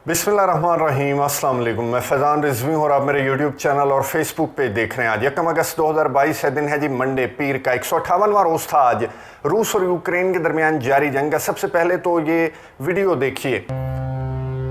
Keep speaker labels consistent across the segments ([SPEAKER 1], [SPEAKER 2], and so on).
[SPEAKER 1] बिस्मिल्लाहिर्रहमानिर्रहीम, अस्सलाम वालेकुम। मैं फैज़ान रिजवी और आप मेरे यूट्यूब चैनल और फेसबुक पे देख रहे हैं। आज 1 अगस्त 2022 है, दिन है जी मंडे, पीर का 158वां रोज़ था आज रूस और यूक्रेन के दरमियान जारी जंग का। सबसे पहले तो ये वीडियो देखिए।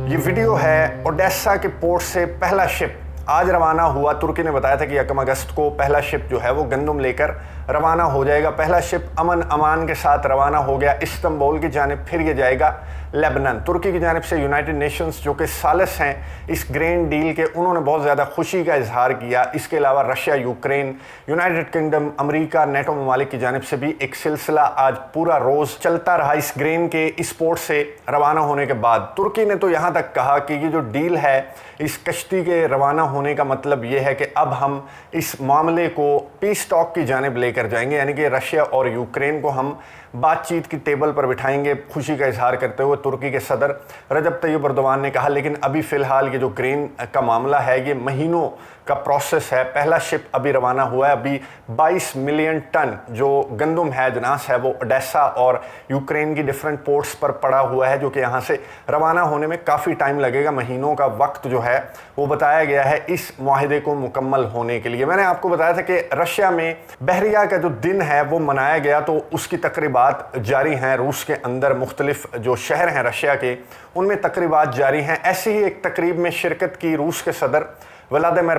[SPEAKER 1] ये वीडियो है ओडेसा के पोर्ट से पहला शिप आज रवाना हुआ। तुर्की ने बताया था कि 1 अगस्त को पहला शिप जो है वो गंदम लेकर रवाना हो जाएगा। पहला शिप अमन अमान के साथ रवाना हो गया इस्तांबुल की जानिब, फिर ये जाएगा लेबनान। तुर्की की जानिब से यूनाइटेड नेशंस जो कि सालिस हैं इस ग्रेन डील के, उन्होंने बहुत ज़्यादा खुशी का इजहार किया। इसके अलावा Russia, Ukraine, United kingdom, America, NATO ममालिक की जानिब से भी एक सिलसिला आज पूरा रोज़ चलता रहा। इस ग्रेन के इस पोर्ट से रवाना होने के बाद तुर्की ने तो यहाँ तक कहा कि ये जो डील है, इस कश्ती के रवाना होने का मतलब ये है कि अब हम इस मामले को पीस टॉक की जानिब लेकर जाएंगे, यानी कि रशिया और यूक्रेन को हम बातचीत की टेबल पर बिठाएंगे। खुशी का इजहार करते हुए तुर्की के सदर रजब तैयब एर्दोगान ने कहा। लेकिन अभी फ़िलहाल ये जो ग्रेन का मामला है, ये महीनों का प्रोसेस है। पहला शिप अभी रवाना हुआ है। अभी 22 मिलियन टन जो गंदम है, जनास है, वो ओडेसा और यूक्रेन की डिफरेंट पोर्ट्स पर पड़ा हुआ है, जो कि यहाँ से रवाना होने में काफ़ी टाइम लगेगा। महीनों का वक्त जो है वो बताया गया है इस मुआहदे को मुकम्मल होने के लिए। मैंने आपको बताया था कि रशिया में बहरिया का जो दिन है वो मनाया गया, तो उसकी तकरीबात जारी हैं। रूस के अंदर मुख्तलिफ जो शहर हैं रशिया के, उनमें तकरीबात जारी हैं। ऐसी ही एक तकरीब में शिरकत की रूस के सदर व्लादिमीर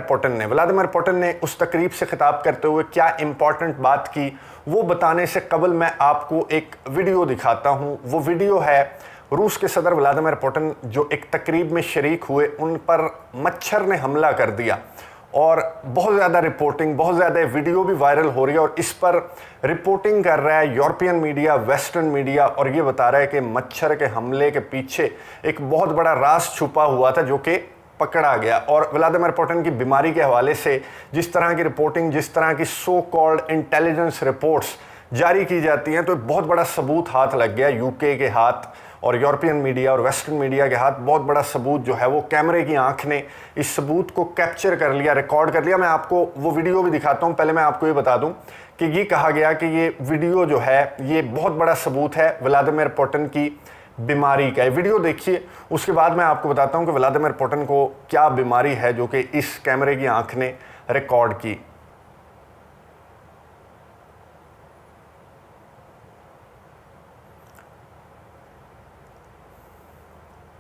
[SPEAKER 1] पुतिन ने उस तकरीब से खिताब करते हुए क्या इंपॉर्टेंट बात की, वो बताने से कबल मैं आपको एक वीडियो दिखाता हूँ। वो वीडियो है रूस के सदर व्लादिमीर पुतिन जो एक तकरीब में शरीक हुए, उन पर मच्छर ने हमला कर दिया और बहुत ज़्यादा रिपोर्टिंग, बहुत ज़्यादा वीडियो भी वायरल हो रही है और इस पर रिपोर्टिंग कर रहा है यूरोपियन मीडिया, वेस्टर्न मीडिया, और ये बता रहा है कि मच्छर के हमले के पीछे एक बहुत बड़ा राज छुपा हुआ था जो कि पकड़ा गया। और व्लादिमीर पुतिन की बीमारी के हवाले से जिस तरह की रिपोर्टिंग, जिस तरह की सो कॉल्ड इंटेलिजेंस रिपोर्ट्स जारी की जाती हैं, तो बहुत बड़ा सबूत हाथ लग गया। यूके के हाथ और यूरोपियन मीडिया और वेस्टर्न मीडिया के हाथ बहुत बड़ा सबूत जो है वो कैमरे की आंख ने इस सबूत को कैप्चर कर लिया, रिकॉर्ड कर लिया। मैं आपको वो वीडियो भी दिखाता हूं। पहले मैं आपको ये बता दूं कि ये कहा गया कि ये वीडियो जो है ये बहुत बड़ा सबूत है व्लादिमीर पुतिन की बीमारी का। ये वीडियो देखिए, उसके बाद मैं आपको बताता हूं कि व्लादिमीर पुतिन को क्या बीमारी है जो कि इस कैमरे की आंख ने रिकॉर्ड की।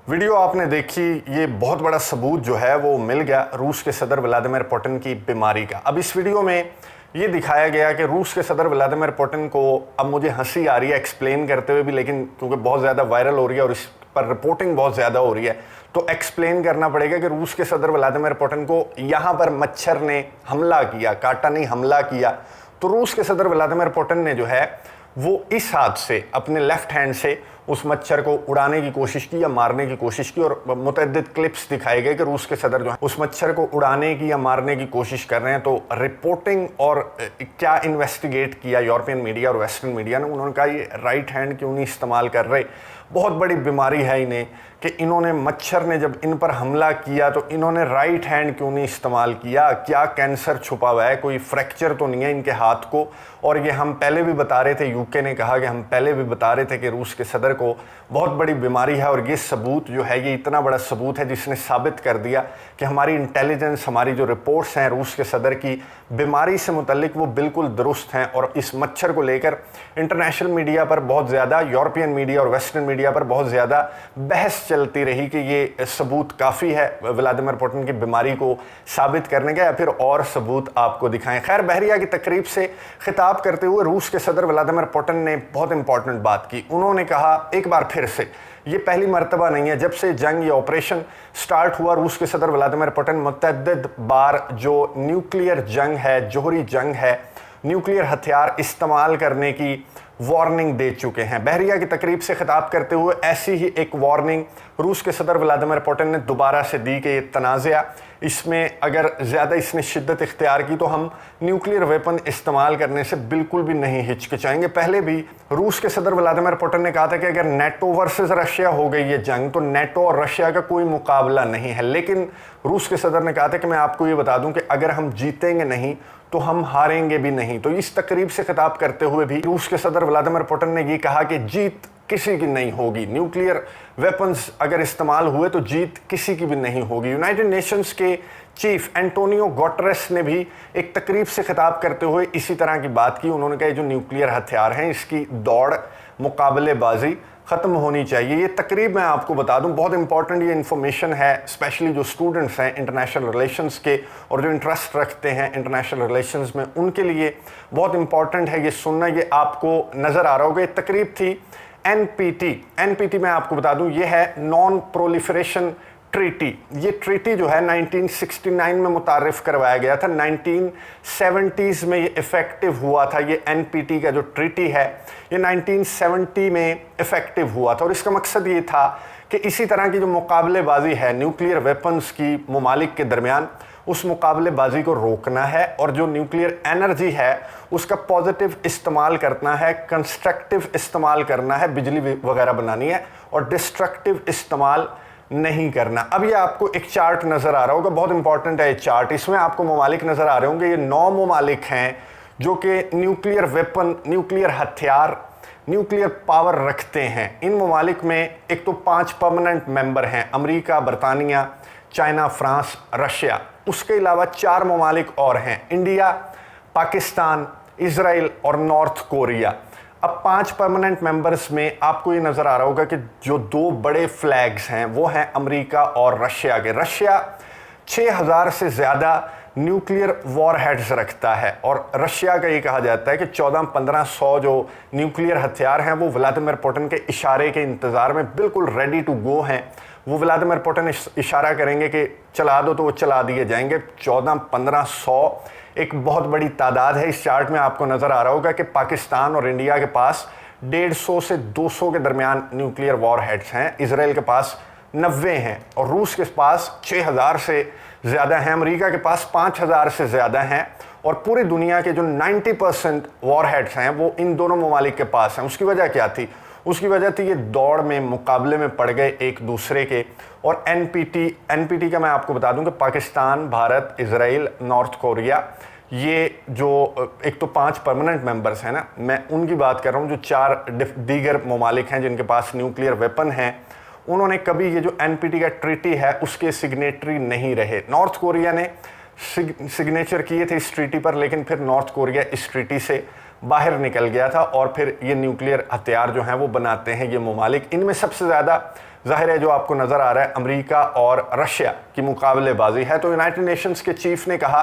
[SPEAKER 1] वीडियो आपने देखी, ये बहुत बड़ा सबूत जो है वो मिल गया रूस के सदर व्लादिमीर पुतिन की बीमारी का। अब इस वीडियो में ये दिखाया गया कि रूस के सदर व्लादिमीर पुतिन को, अब मुझे हंसी आ रही है एक्सप्लेन करते हुए भी, लेकिन क्योंकि बहुत ज़्यादा वायरल हो रही है और इस पर रिपोर्टिंग बहुत ज़्यादा हो रही है, तो एक्सप्लेन करना पड़ेगा कि रूस के सदर व्लादिमीर पुतिन को यहाँ पर मच्छर ने हमला किया, काटा नहीं, हमला किया। तो रूस के सदर व्लादिमीर पुतिन ने जो है वो इस हाथ से, अपने लेफ्ट हैंड से उस मच्छर को उड़ाने की कोशिश की या मारने की कोशिश की, और मुतअद्दिद क्लिप्स दिखाए गए कि रूस के सदर जो है उस मच्छर को उड़ाने की या मारने की कोशिश कर रहे हैं। तो रिपोर्टिंग और क्या इन्वेस्टिगेट किया यूरोपियन मीडिया और वेस्टर्न मीडिया ने, उन्होंने कहा ये राइट हैंड क्यों नहीं इस्तेमाल कर रहे, बहुत बड़ी बीमारी है इन्हें, कि इन्होंने, मच्छर ने जब इन पर हमला किया तो इन्होंने राइट हैंड क्यों नहीं इस्तेमाल किया, क्या कैंसर छुपा हुआ है, कोई फ्रैक्चर तो नहीं है इनके हाथ को। और ये हम पहले भी बता रहे थे, यूके ने कहा कि हम पहले भी बता रहे थे कि रूस के सदर को बहुत बड़ी बीमारी है। और ये सबूत जो है, ये इतना बड़ा सबूत है जिसने साबित कर दिया कि हमारी इंटेलिजेंस, हमारी जो रिपोर्ट्स हैं रूस के सदर की बीमारी से मुतल्लिक, वो बिल्कुल दुरुस्त हैं। और इस मच्छर को लेकर इंटरनेशनल मीडिया पर बहुत ज़्यादा, यूरोपियन मीडिया और वेस्टर्न मीडिया पर बहुत ज़्यादा बहस चलती रही कि ये सबूत काफ़ी है व्लादिमीर पुतिन की बीमारी को साबित करने का, या फिर और सबूत आपको दिखाएं। खैर, बहरिया की तकरीब से खिताब करते हुए रूस के सदर व्लादिमीर पुतिन ने बहुत इंपॉर्टेंट बात की। उन्होंने कहा, एक बार फिर से, ये पहली मर्तबा नहीं है जब से जंग या ऑपरेशन स्टार्ट हुआ, रूस के सदर व्लादिमीर पुतिन मुतअद्दिद बार जो न्यूक्लियर जंग है, जोहरी जंग है, न्यूक्लियर हथियार इस्तेमाल करने की वार्निंग दे चुके हैं। बहरिया की तकरीब से खिताब करते हुए ऐसी ही एक वार्निंग रूस के सदर व्लादिमीर पुतिन ने दोबारा से दी कि ये तनाज़ा, इसमें अगर ज़्यादा इसने शिद्दत इख्तियार की तो हम न्यूक्लियर वेपन इस्तेमाल करने से बिल्कुल भी नहीं हिचकिचाएंगे। पहले भी रूस के सदर व्लादिमीर पुतिन ने कहा था कि अगर नेटो वर्सेस रशिया हो गई ये जंग, तो नेटो और रशिया का कोई मुकाबला नहीं है। लेकिन रूस के सदर ने कहा था कि मैं आपको ये बता दूं कि अगर हम जीतेंगे नहीं तो हम हारेंगे भी नहीं। तो इस तकरीब से खिताब करते हुए भी रूस के सदर व्लादिमीर पुतिन ने ये कहा कि जीत किसी की नहीं होगी। न्यूक्लियर वेपन्स अगर इस्तेमाल हुए तो जीत किसी की भी नहीं होगी। यूनाइटेड नेशंस के चीफ एंटोनियो गुटेरेस ने भी एक तकरीब से खिताब करते हुए इसी तरह की बात की। उन्होंने कहा जो न्यूक्लियर हथियार हैं इसकी दौड़, मुकाबलेबाजी ख़त्म होनी चाहिए। ये तकरीब मैं आपको बता दूं, बहुत इंपॉर्टेंट ये इन्फॉर्मेशन है, स्पेशली जो स्टूडेंट्स हैं इंटरनेशनल रिलेशंस के और जो इंटरेस्ट रखते हैं इंटरनेशनल रिलेशंस में, उनके लिए बहुत इंपॉर्टेंट है ये सुनना। ये आपको नज़र आ रहा होगा, ये तकरीब थी एनपीटी मैं आपको बता दूं ये है नॉन प्रोलिफरेशन ट्रीटी। ये ट्रीटी जो है 1969 में मुतारिफ करवाया गया था, 1970s में ये इफेक्टिव हुआ था। ये एनपीटी का जो ट्रीटी है ये 1970 में इफेक्टिव हुआ था और इसका मकसद ये था कि इसी तरह की जो मुकाबलेबाजी है न्यूक्लियर वेपन्स की ममालिक के दरमियान, उस मुकाबलेबाजी को रोकना है और जो न्यूक्लियर एनर्जी है उसका पॉजिटिव इस्तेमाल करना है, कंस्ट्रक्टिव इस्तेमाल करना है, बिजली वगैरह बनानी है और डिस्ट्रक्टिव इस्तेमाल नहीं करना। अब ये आपको एक चार्ट नज़र आ रहा होगा, बहुत इंपॉर्टेंट है ये चार्ट। इसमें आपको ममालिक नज़र आ रहे होंगे, ये 9 ममालिक हैं जो कि न्यूक्लियर वेपन, न्यूक्लियर हथियार, न्यूक्लियर पावर रखते हैं। इन ममालिक में एक तो 5 परमानेंट मेंबर हैं, अमेरिका, बरतानिया, चाइना, फ्रांस, रशिया। उसके अलावा 4 ममालिक और हैं, इंडिया, पाकिस्तान, इजराइल और नॉर्थ कोरिया। अब 5 परमानेंट मेंबर्स में आपको ये नज़र आ रहा होगा कि जो 2 बड़े फ्लैग्स हैं वो हैं अमेरिका और रशिया के। रशिया 6000 से ज़्यादा न्यूक्लियर वॉरहेड्स रखता है और रशिया का ये कहा जाता है कि 14-1500 जो न्यूक्लियर हथियार हैं वो व्लादिमीर पुतिन के इशारे के इंतज़ार में बिल्कुल रेडी टू गो हैं। वो व्लादिमीर पुतिन इशारा करेंगे कि चला दो तो वो चला दिए जाएंगे। 14-1500 एक बहुत बड़ी तादाद है। इस चार्ट में आपको नज़र आ रहा होगा कि पाकिस्तान और इंडिया के पास 150 से 200 के दरमियान न्यूक्लियर वॉरहेड्स हैं, इजराइल के पास 90 हैं और रूस के पास 6000 से ज़्यादा हैं, अमेरिका के पास 5000 से ज़्यादा हैं और पूरी दुनिया के जो 90% वॉरहेड्स हैं वो इन दोनों ममालिक के पास हैं। उसकी वजह क्या थी? उसकी वजह थी ये दौड़ में, मुकाबले में पड़ गए एक दूसरे के। और एनपीटी का मैं आपको बता दूं कि Pakistan, Bharat, Israel, north Korea, ये जो एक तो 5 परमानेंट मेंबर्स हैं ना, मैं उनकी बात कर रहा हूँ। जो 4 दीगर ममालिक हैं जिनके पास न्यूक्लियर वेपन हैं, उन्होंने कभी ये जो एनपीटी का ट्रीटी है उसके सिग्नेटरी नहीं रहे। नॉर्थ कोरिया ने सिग्नेचर किए थे इस ट्रीटी पर, लेकिन फिर नॉर्थ कोरिया इस ट्रीटी से बाहर निकल गया था और फिर ये न्यूक्लियर हथियार जो हैं वो बनाते हैं ये ममालिक। इनमें सबसे ज़्यादा ज़ाहिर है जो आपको नज़र आ रहा है अमेरिका और रशिया की मुकाबलेबाजी है। तो यूनाइटेड नेशंस के चीफ ने कहा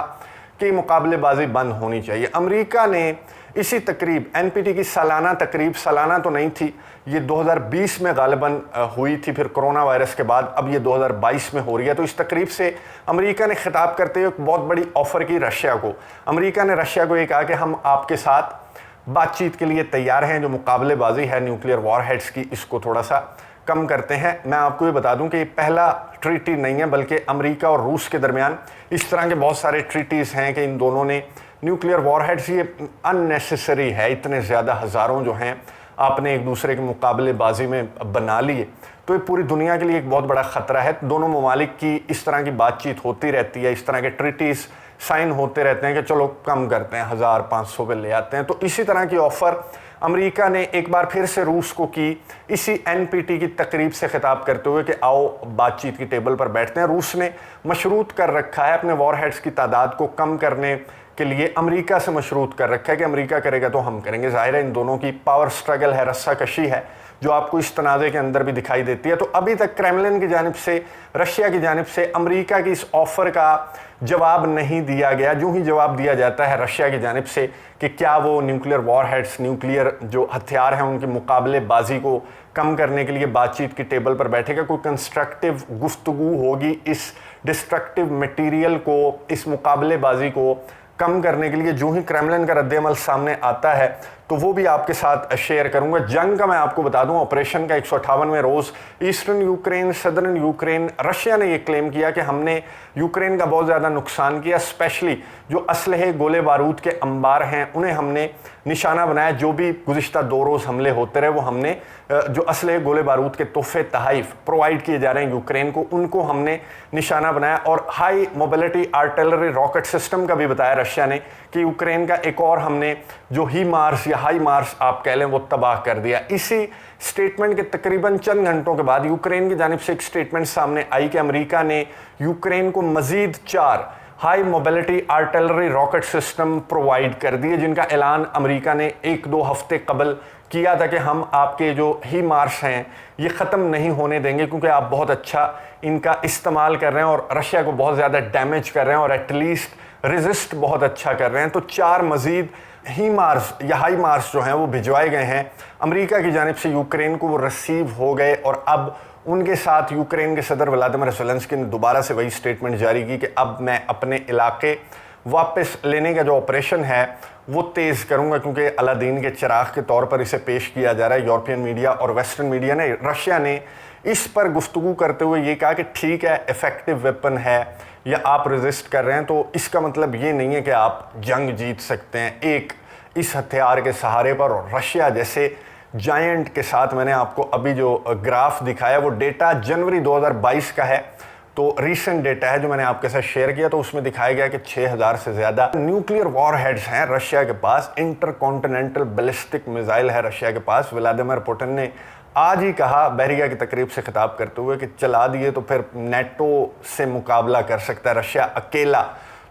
[SPEAKER 1] कि मुकाबलेबाजी बंद होनी चाहिए। अमेरिका ने इसी तकरीब, एनपीटी की सालाना तकरीब, सालाना तो नहीं थी, ये 2020 में गालिबन हुई थी, फिर कोरोना वायरस के बाद अब ये 2022 में हो रही है। तो इस तकरीब से अमेरिका ने खिताब करते हुए एक बहुत बड़ी ऑफ़र की रशिया को। अमेरिका ने रशिया को ये कहा कि हम आपके साथ बातचीत के लिए तैयार हैं, जो मुकाबलेबाजी है न्यूक्लियर वॉरहेड्स की इसको थोड़ा सा कम करते हैं। मैं आपको ये बता दूं कि ये पहला ट्रीटी नहीं है, बल्कि अमेरिका और रूस के दरमियान इस तरह के बहुत सारे ट्रीटीज़ हैं कि इन दोनों ने न्यूक्लियर वॉरहेड्स, ये अननेसेसरी है, इतने ज़्यादा हज़ारों जो हैं आपने एक दूसरे के मुकाबलेबाजी में बना लिए, तो ये पूरी दुनिया के लिए एक बहुत बड़ा ख़तरा है। दोनों ममालिक की इस तरह की बातचीत होती रहती है, इस तरह के ट्रीटीज़ साइन होते रहते हैं कि चलो कम करते हैं, 1500 पे ले आते हैं। तो इसी तरह की ऑफ़र अमेरिका ने एक बार फिर से रूस को की, इसी एनपीटी की तकरीब से खिताब करते हुए कि आओ बातचीत की टेबल पर बैठते हैं। रूस ने मशरूत कर रखा है अपने वॉरहेड्स की तादाद को कम करने के लिए, अमेरिका से मशरूत कर रखा है कि अमेरिका करेगा तो हम करेंगे। ज़ाहिर है इन दोनों की पावर स्ट्रगल है, रस्साकशी है, जो आपको इस तनाज़े के अंदर भी दिखाई देती है। तो अभी तक क्रेमलिन की जानिब से, रशिया की जानिब से अमेरिका की इस ऑफ़र का जवाब नहीं दिया गया। जो ही जवाब दिया जाता है रशिया की जानिब से कि क्या वो न्यूक्लियर वॉरहेड्स, न्यूक्लियर जो हथियार हैं उनकी मुकाबलेबाजी को कम करने के लिए बातचीत की टेबल पर बैठेगा, कोई कंस्ट्रक्टिव गुफ्तगू होगी इस डिस्ट्रक्टिव मटीरियल को, इस मुकाबलेबाजी को कम करने के लिए। जो ही क्रेमलिन का रद्द-ए-अमल सामने आता है तो वो भी आपके साथ शेयर करूंगा। जंग का मैं आपको बता दूं, ऑपरेशन का 158वें रोज़ eastern Ukraine, southern Ukraine, Russia ने ये क्लेम किया कि हमने यूक्रेन का बहुत ज़्यादा नुकसान किया, स्पेशली जो असलहे, गोले बारूद के अंबार हैं उन्हें हमने निशाना बनाया। जो भी गुज़िश्ता 2 रोज़ हमले होते रहे वो हमने जो असलहे, गोले बारूद के तोहफे, तहाइफ प्रोवाइड किए जा रहे हैं यूक्रेन को, उनको हमने निशाना बनाया। और high mobility artillery rocket system का भी बताया रशिया ने कि यूक्रेन का एक और हमने जो ही मार्स या हाई मार्स आप कह लें वो तबाह कर दिया। इसी स्टेटमेंट के तकरीबन चंद घंटों के बाद यूक्रेन की जानिब से एक स्टेटमेंट सामने आई कि अमेरिका ने यूक्रेन को मजीद 4 high mobility artillery rocket system provide कर दिए, जिनका ऐलान अमेरिका ने 1-2 हफ्ते कबल किया था कि हम आपके जो ही मार्स हैं ये ख़त्म नहीं होने देंगे क्योंकि आप बहुत अच्छा इनका इस्तेमाल कर रहे हैं और रशिया को बहुत ज़्यादा डैमेज कर रहे हैं और एटलीस्ट रेजिस्ट बहुत अच्छा कर रहे हैं। तो 4 मज़ीद ही मार्स या हाई मार्स जो हैं वो भिजवाए गए हैं अमेरिका की जानिब से यूक्रेन को, वो रिसीव हो गए और अब उनके साथ यूक्रेन के सदर व्लादिमीर ज़ेलेंस्की ने दोबारा से वही स्टेटमेंट जारी की कि अब मैं अपने इलाके वापस लेने का जो ऑपरेशन है वो तेज़ करूंगा, क्योंकि अलादीन के चिराग के तौर पर इसे पेश किया जा रहा है। यूरोपियन मीडिया और वेस्टर्न मीडिया ने, रशिया ने इस पर गुफ्तगू करते हुए ये कहा कि ठीक है, इफ़ेक्टिव वेपन है या आप रेजिस्ट कर रहे हैं तो इसका मतलब ये नहीं है कि आप जंग जीत सकते हैं एक इस हथियार के सहारे पर। और रशिया जैसे जायंट के साथ मैंने आपको अभी जो ग्राफ दिखाया वो डेटा जनवरी 2022 का है, तो रीसेंट डेटा है जो मैंने आपके साथ शेयर किया, तो उसमें दिखाया गया कि 6000 से ज़्यादा न्यूक्लियर वॉरहेड्स हैं रशिया के पास। इंटरकॉन्टिनेंटल बैलिस्टिक मिसाइल है रशिया के पास। व्लादिमीर पुतिन ने आज ही कहा बहरिया की तकरीब से खिताब करते हुए कि चला दिए तो फिर नेटो से मुकाबला कर सकता है रशिया अकेला।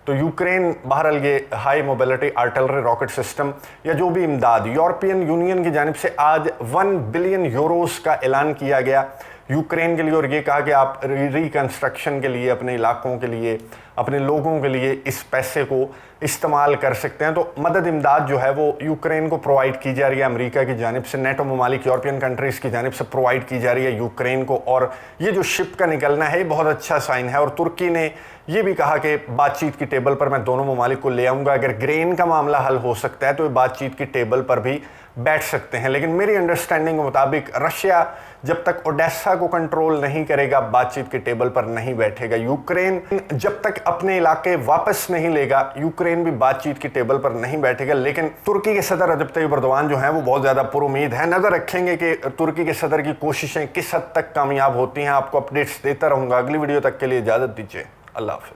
[SPEAKER 1] तो यूक्रेन बहरहाल ये high mobility artillery rocket system या जो भी इमदाद यूरोपियन यूनियन की जानिब से आज 1 बिलियन यूरोस का ऐलान किया गया यूक्रेन के लिए, और ये कहा कि आप रिकंस्ट्रक्शन के लिए, अपने इलाकों के लिए, अपने लोगों के लिए इस पैसे को इस्तेमाल कर सकते हैं। तो मदद इमदाद जो है वो यूक्रेन को प्रोवाइड की जा रही है अमेरिका की जानिब से, नेटो ममालिक यूरोपियन कंट्रीज़ की जानिब से प्रोवाइड की जा रही है यूक्रेन को। और ये जो शिप का निकलना है ये बहुत अच्छा साइन है। और तुर्की ने ये भी कहा कि बातचीत की टेबल पर मैं दोनों ममालिक को ले आऊँगा, अगर ग्रेन का मामला हल हो सकता है तो ये बातचीत की टेबल पर भी बैठ सकते हैं। लेकिन मेरी अंडरस्टैंडिंग के मुताबिक रशिया जब तक ओडेसा को कंट्रोल नहीं करेगा बातचीत के टेबल पर नहीं बैठेगा। यूक्रेन जब तक अपने इलाके वापस नहीं लेगा यूक्रेन भी बातचीत की टेबल पर नहीं बैठेगा। लेकिन तुर्की के सदर रजब तय्यिप एर्दोगान जो हैं वो बहुत ज़्यादा पुरुमीद है। नज़र रखेंगे कि तुर्की के सदर की कोशिशें किस हद तक कामयाब होती हैं। आपको अपडेट्स देता रहूँगा। अगली वीडियो तक के लिए इजाज़त दीजिए। अल्लाह हाफ़िज़।